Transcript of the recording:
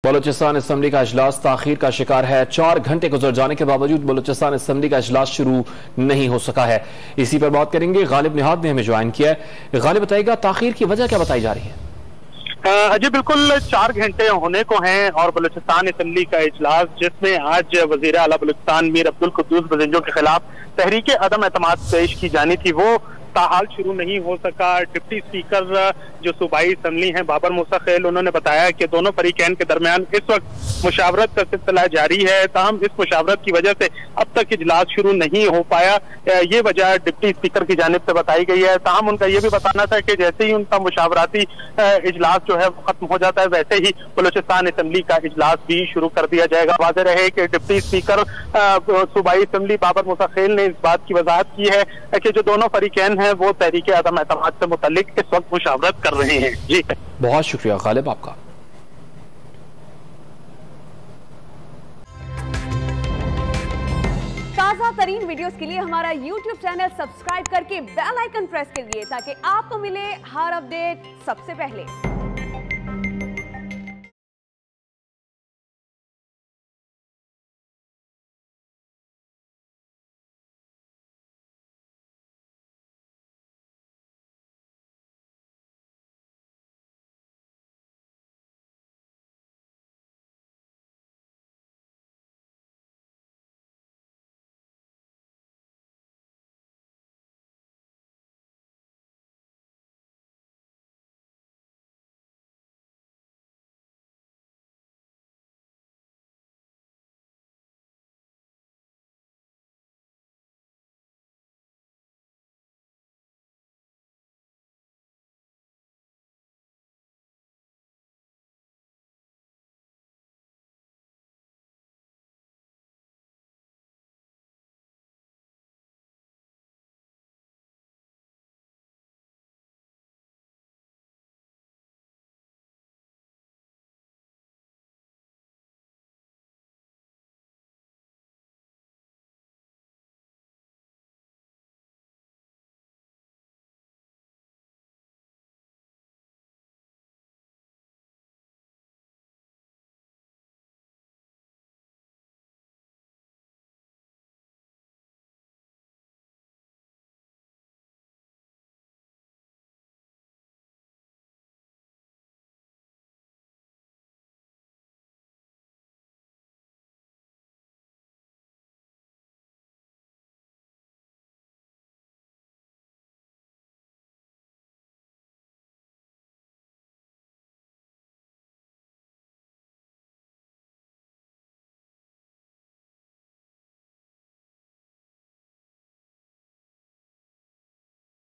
Balochistan assembly का इजलास ताखीर का शिकार है। 4 घंटे गुजर जाने के बावजूद बलूचिस्तान असम्बली का इजलास शुरू नहीं हो सका है। इसी पर बात करेंगे। गालिब निहाद ने हमें ज्वाइन किया है। गालिब बताएगा ताखीर की वजह क्या बताई जा रही है? अजय, बिल्कुल 4 घंटे होने को हैं और बलूचिस्तान असम्बली का इजलास, जिसमें आज वजीर आला बलूचिस्तान मीर अब्दुल कुद्दूस बजिंजो के खिलाफ तहरीक अदम एतमाद पेश की जानी थी, वो ताहाल शुरू नहीं हो सका। डिप्टी स्पीकर जो सूबाई असम्बली हैं बाबर मूसा खेल, उन्होंने बताया कि दोनों फरीकैन के दरमियान इस वक्त मुशावरत का सिलसिला जारी है। ताहम इस मुशावरत की वजह से अब तक इजलास शुरू नहीं हो पाया। ये वजह डिप्टी स्पीकर की जानिब से बताई गई है। ताहम उनका ये भी बताना था कि जैसे ही उनका मुशावराती इजलास जो है खत्म हो जाता है, वैसे ही बलूचिस्तान असम्बली का इजलास भी शुरू कर दिया जाएगा। वाज़ेह रहे कि डिप्टी स्पीकर सूबाई असम्बली बाबर मूसा खेल ने इस बात की वजाहत की है कि जो दोनों फरीकैन हैं वो तहरीक अदम एतमाद से मुतल्लिक इस वक्त मुशावरत कर रहे हैं। जी, बहुत शुक्रिया गालिब आपका। ताज़ा तरीन वीडियोस के लिए हमारा YouTube चैनल सब्सक्राइब करके बेल आइकन प्रेस करिए ताकि आपको मिले हर अपडेट सबसे पहले।